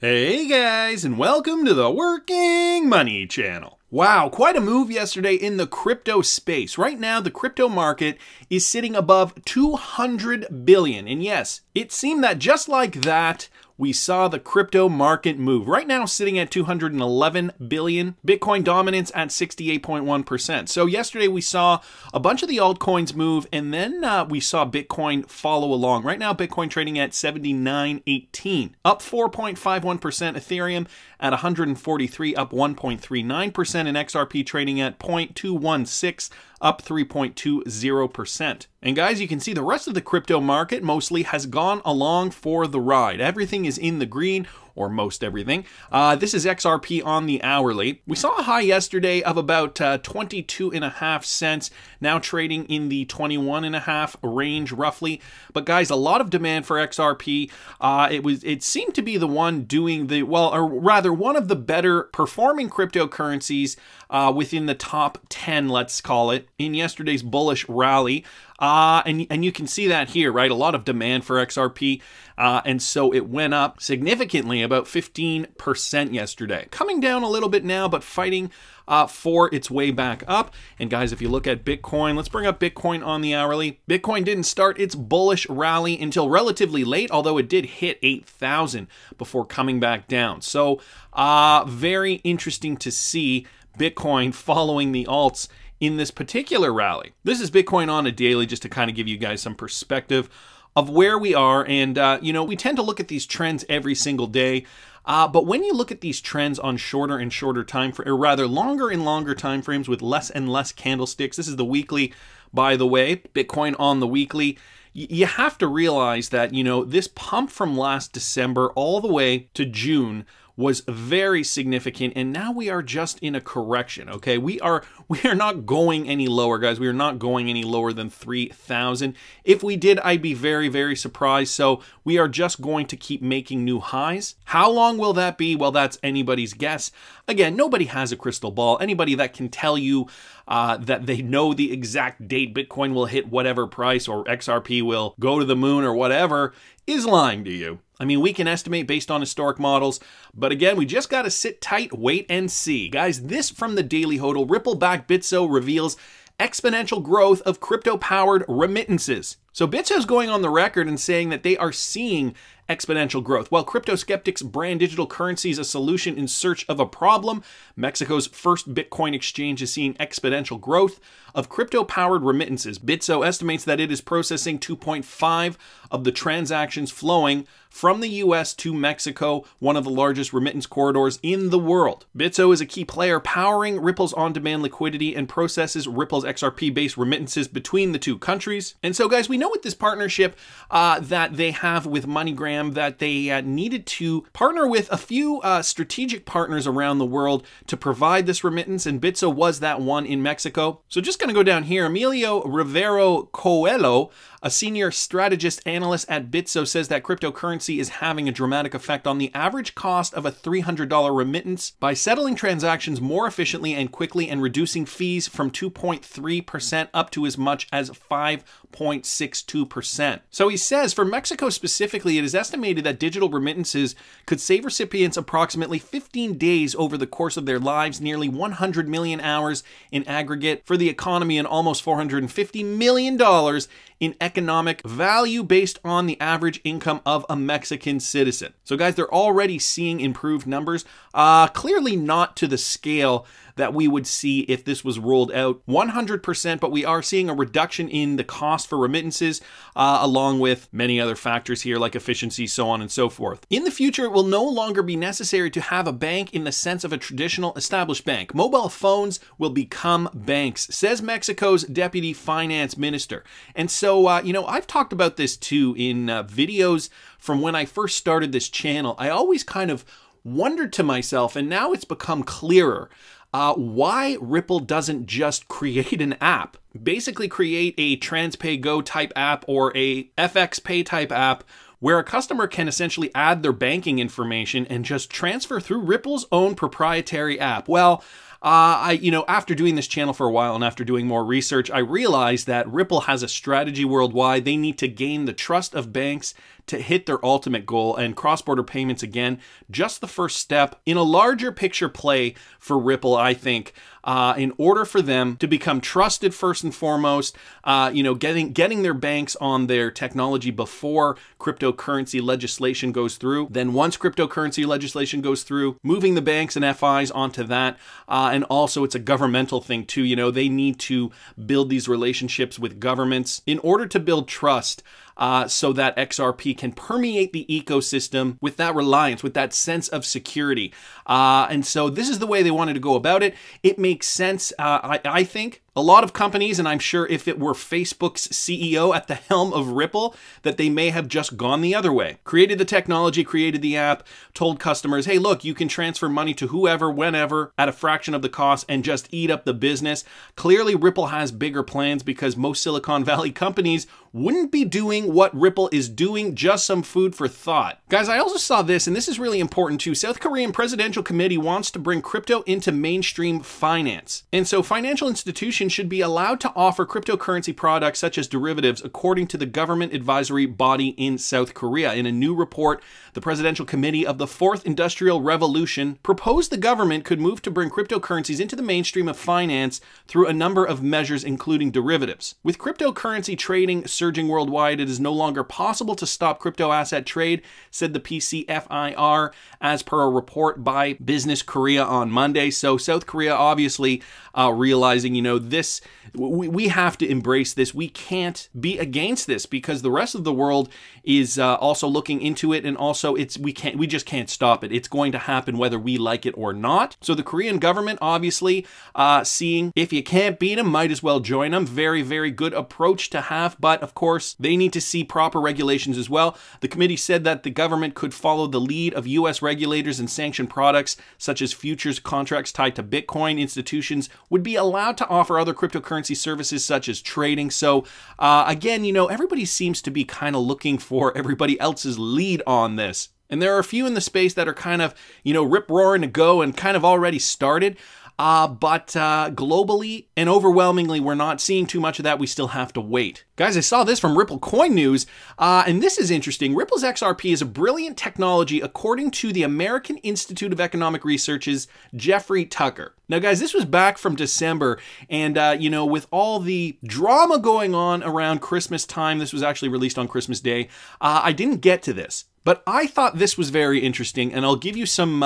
Hey guys, and welcome to the Working Money channel. Wow, quite a move yesterday in the crypto space. Right now, the crypto market is sitting above 200 billion. And yes, it seemed that just like that, we saw the crypto market move. Right now, sitting at 211 billion. Bitcoin dominance at 68.1%. So yesterday, we saw a bunch of the altcoins move, and then we saw Bitcoin follow along. Right now, Bitcoin trading at 79.18, up 4.51%. Ethereum at 143, up 1.39%, and XRP trading at 0.216, up 3.20%. And guys, you can see the rest of the crypto market mostly has gone along for the ride. Everything is in the green, or most everything. This is XRP on the hourly. We saw a high yesterday of about 22.5 cents, now trading in the 21.5 range roughly. But guys, a lot of demand for XRP. It seemed to be the one doing the, well, or rather one of the better performing cryptocurrencies within the top 10, let's call it, in yesterday's bullish rally. And you can see that here, right? A lot of demand for XRP. And so it went up significantly, about 15% yesterday. Coming down a little bit now, but fighting for its way back up. And guys, if you look at Bitcoin, let's bring up Bitcoin on the hourly. Bitcoin didn't start its bullish rally until relatively late, although it did hit 8,000 before coming back down. So very interesting to see Bitcoin following the alts in this particular rally. This is Bitcoin on a daily, just to kind of give you guys some perspective of where we are. And, you know, we tend to look at these trends every single day. But when you look at these trends on shorter and shorter time frame, or rather longer and longer time frames with less and less candlesticks, this is the weekly, by the way, Bitcoin on the weekly, you have to realize that, you know, this pump from last December all the way to June was very significant, and now we are just in a correction, okay? We are not going any lower, guys. We are not going any lower than 3,000. If we did, I'd be very, very surprised. So we are just going to keep making new highs. How long will that be? Well, that's anybody's guess. Again, nobody has a crystal ball. Anybody that can tell you that they know the exact date Bitcoin will hit whatever price or XRP will go to the moon or whatever is lying to you. I mean, we can estimate based on historic models, but again, we just got to sit tight, wait and see. Guys, this from the Daily Hodl, Ripple-backed Bitso reveals exponential growth of crypto-powered remittances. So Bitso is going on the record and saying that they are seeing exponential growth. While crypto skeptics brand digital currencies a solution in search of a problem, Mexico's first Bitcoin exchange is seeing exponential growth of crypto-powered remittances. Bitso estimates that it is processing 2.5 of the transactions flowing from the US to Mexico, one of the largest remittance corridors in the world. Bitso is a key player powering Ripple's on-demand liquidity and processes Ripple's XRP-based remittances between the two countries. And so, guys, we know with this partnership that they have with MoneyGram that they needed to partner with a few strategic partners around the world to provide this remittance, and Bitso was that one in Mexico. So just going to go down here. Emilio Rivero Coelho, a senior strategist analyst at Bitso, says that cryptocurrency is having a dramatic effect on the average cost of a $300 remittance by settling transactions more efficiently and quickly and reducing fees from 2.3% up to as much as 5.62%. So he says for Mexico specifically, it is estimated that digital remittances could save recipients approximately 15 days over the course of their lives, nearly 100 million hours in aggregate for the economy, and almost $450 million in economic value based on the average income of a Mexican citizen. So guys, they're already seeing improved numbers, clearly not to the scale that we would see if this was rolled out 100%, but we are seeing a reduction in the cost for remittances, along with many other factors here like efficiency, so on and so forth. In the future, it will no longer be necessary to have a bank in the sense of a traditional established bank. Mobile phones will become banks, says Mexico's deputy finance minister. And so, you know, I've talked about this too in videos from when I first started this channel. I always kind of wondered to myself, and now it's become clearer, why Ripple doesn't just create an app, basically create a TransPay Go type app or a FX Pay type app where a customer can essentially add their banking information and just transfer through Ripple's own proprietary app. Well, after doing this channel for a while and after doing more research, I realized that Ripple has a strategy worldwide. They need to gain the trust of banks to hit their ultimate goal. And cross-border payments, again, just the first step in a larger picture play for Ripple, I think, in order for them to become trusted first and foremost, getting their banks on their technology before cryptocurrency legislation goes through. Then once cryptocurrency legislation goes through, moving the banks and FIs onto that. And also it's a governmental thing too. They need to build these relationships with governments in order to build trust. So that XRP can permeate the ecosystem with that reliance, with that sense of security. And so this is the way they wanted to go about it. It makes sense, I think. A lot of companies, and I'm sure if it were Facebook's CEO at the helm of Ripple, that they may have just gone the other way. Created the technology, created the app, told customers, hey, look, you can transfer money to whoever, whenever, at a fraction of the cost and just eat up the business. Clearly, Ripple has bigger plans because most Silicon Valley companies wouldn't be doing what Ripple is doing. Just some food for thought. Guys, I also saw this, and this is really important too. South Korean Presidential Committee wants to bring crypto into mainstream finance. And so financial institutions should be allowed to offer cryptocurrency products such as derivatives, according to the government advisory body in South Korea. In a new report, the Presidential Committee of the Fourth Industrial Revolution proposed the government could move to bring cryptocurrencies into the mainstream of finance through a number of measures, including derivatives. With cryptocurrency trading surging worldwide, it is no longer possible to stop crypto asset trade, said the PCFIR, as per a report by Business Korea on Monday. So South Korea obviously realizing, this, we have to embrace this. We can't be against this because the rest of the world is also looking into it, and also we just can't stop it. It's going to happen whether we like it or not. So the Korean government obviously seeing if you can't beat them, might as well join them. Very, very good approach to have, but of course they need to see proper regulations as well. The committee said that the government could follow the lead of US regulators and sanction products such as futures contracts tied to Bitcoin. Institutions would be allowed to offer other cryptocurrency services such as trading. So again, everybody seems to be kind of looking for everybody else's lead on this. And there are a few in the space that are kind of, rip-roaring to go and kind of already started. But globally and overwhelmingly, we're not seeing too much of that. We still have to wait. Guys, I saw this from Ripple Coin News, and this is interesting. Ripple's XRP is a brilliant technology, according to the American Institute of Economic Research's Jeffrey Tucker. Now, guys, this was back from December, and, with all the drama going on around Christmas time, this was actually released on Christmas Day, I didn't get to this. But I thought this was very interesting, and I'll give you some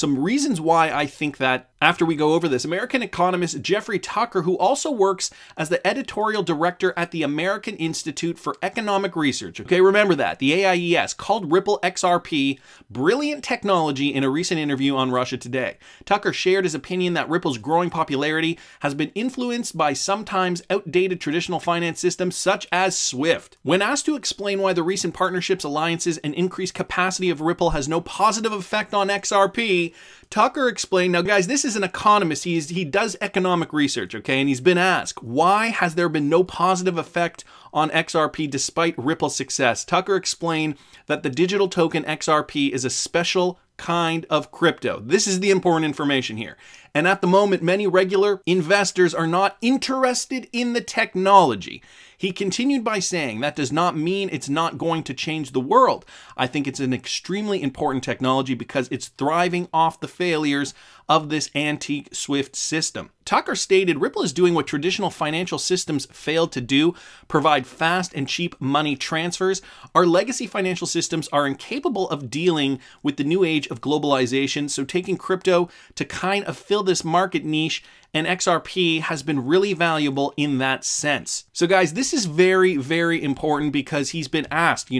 reasons why I think that after we go over this. American economist Jeffrey Tucker, who also works as the editorial director at the American Institute for Economic Research. Okay, remember that. The AIES called Ripple XRP brilliant technology in a recent interview on Russia Today. Tucker shared his opinion that Ripple's growing popularity has been influenced by sometimes outdated traditional finance systems such as SWIFT. When asked to explain why the recent partnerships, alliances, and increased capacity of Ripple has no positive effect on XRP, Tucker explained, now guys, this is an economist, he does economic research, okay, and he's been asked, why has there been no positive effect on XRP despite Ripple's success? Tucker explained that the digital token XRP is a special kind of crypto. This is the important information here. And at the moment, many regular investors are not interested in the technology. He continued by saying that does not mean it's not going to change the world. I think it's an extremely important technology because it's thriving off the failures of this antique SWIFT system. Tucker stated Ripple is doing what traditional financial systems failed to do, provide fast and cheap money transfers. Our legacy financial systems are incapable of dealing with the new age of globalization, so taking crypto to kind of fill this market niche, and XRP has been really valuable in that sense. So guys, this is very, very important because he's been asked,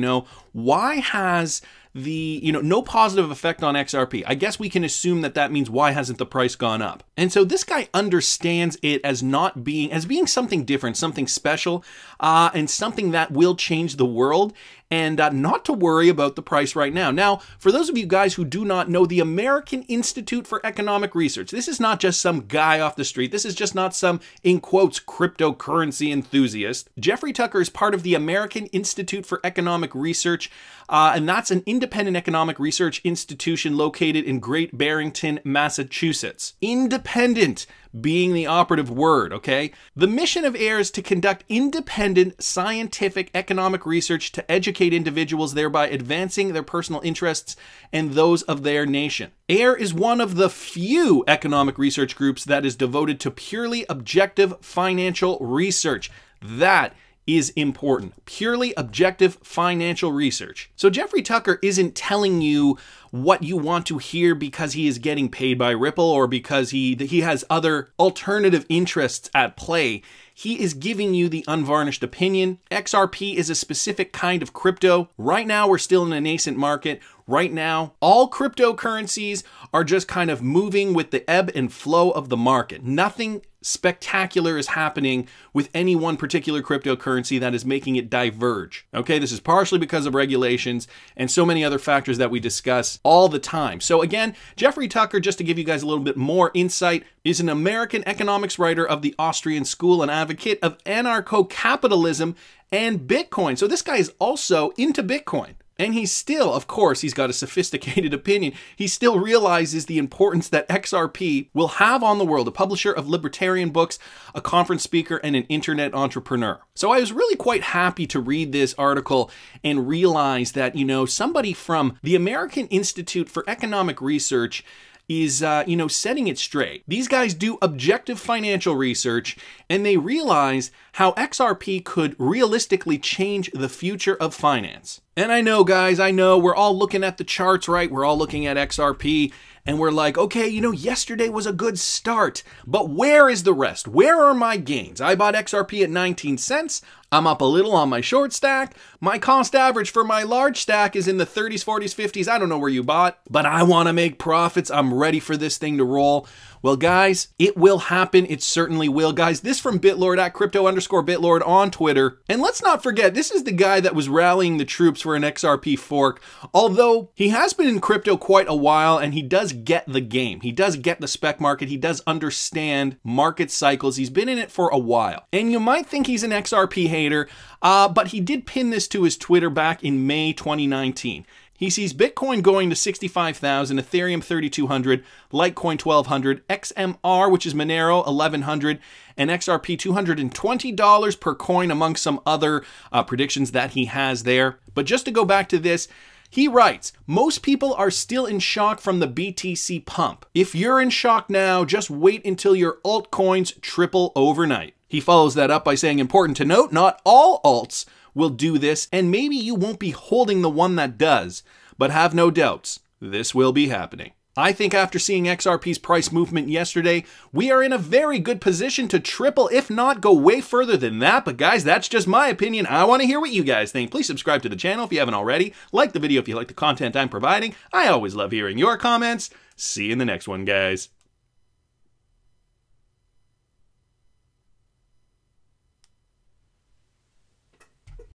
why has no positive effect on XRP? I guess we can assume that means why hasn't the price gone up? And so this guy understands it as being something different, something special, and something that will change the world, and not to worry about the price right now. Now, for those of you guys who do not know, the American Institute for Economic Research, this is not just some guy off the street. This is just not some, in quotes, cryptocurrency enthusiast. Jeffrey Tucker is part of the American Institute for Economic Research, and that's an independent economic research institution located in Great Barrington, Massachusetts. Independent being the operative word, okay? The mission of AIR is to conduct independent scientific economic research to educate educate individuals, thereby advancing their personal interests and those of their nation. AIR is one of the few economic research groups that is devoted to purely objective financial research. That is important. Purely objective financial research. So Jeffrey Tucker isn't telling you what you want to hear because he is getting paid by Ripple or because he has other alternative interests at play. He is giving you the unvarnished opinion. XRP is a specific kind of crypto. Right now, we're still in a nascent market. Right now, all cryptocurrencies are just kind of moving with the ebb and flow of the market. Nothing spectacular is happening with any one particular cryptocurrency that is making it diverge. Okay, this is partially because of regulations and so many other factors that we discuss all the time. So again, Jeffrey Tucker, just to give you guys a little bit more insight, is an American economics writer of the Austrian school and advocate of anarcho-capitalism and Bitcoin. So this guy is also into Bitcoin. And he's still, of course, he's got a sophisticated opinion. He still realizes the importance that XRP will have on the world, a publisher of libertarian books, a conference speaker, and an internet entrepreneur. So I was really quite happy to read this article and realize that, you know, somebody from the American Institute for Economic Research is, setting it straight. These guys do objective financial research, and they realize how XRP could realistically change the future of finance. And I know, guys, I know we're all looking at the charts, right? We're all looking at XRP, and we're like, okay, yesterday was a good start, but where is the rest? Where are my gains? I bought XRP at 19 cents. I'm up a little on my short stack. My cost average for my large stack is in the 30s, 40s, 50s. I don't know where you bought, but I want to make profits. I'm ready for this thing to roll. Well, guys, it will happen. It certainly will, guys. This from Bitlord at crypto_Bitlord on Twitter. And let's not forget, this is the guy that was rallying the troops for an XRP fork. Although he has been in crypto quite a while and he does get the game. He does get the spec market. He does understand market cycles. He's been in it for a while. And you might think he's an XRP hater, but he did pin this to his Twitter back in May 2019. He sees Bitcoin going to 65,000, Ethereum 3,200, Litecoin 1,200, XMR, which is Monero, 1,100, and XRP $220 per coin, among some other predictions that he has there. But just to go back to this, he writes, most people are still in shock from the BTC pump. If you're in shock now, just wait until your altcoins triple overnight. He follows that up by saying, important to note, not all alts will do this, and maybe you won't be holding the one that does, but have no doubts, this will be happening. I think after seeing XRP's price movement yesterday, we are in a very good position to triple, if not go way further than that. But guys, that's just my opinion. I want to hear what you guys think. Please subscribe to the channel if you haven't already. Like the video if you like the content I'm providing. I always love hearing your comments. See you in the next one, guys.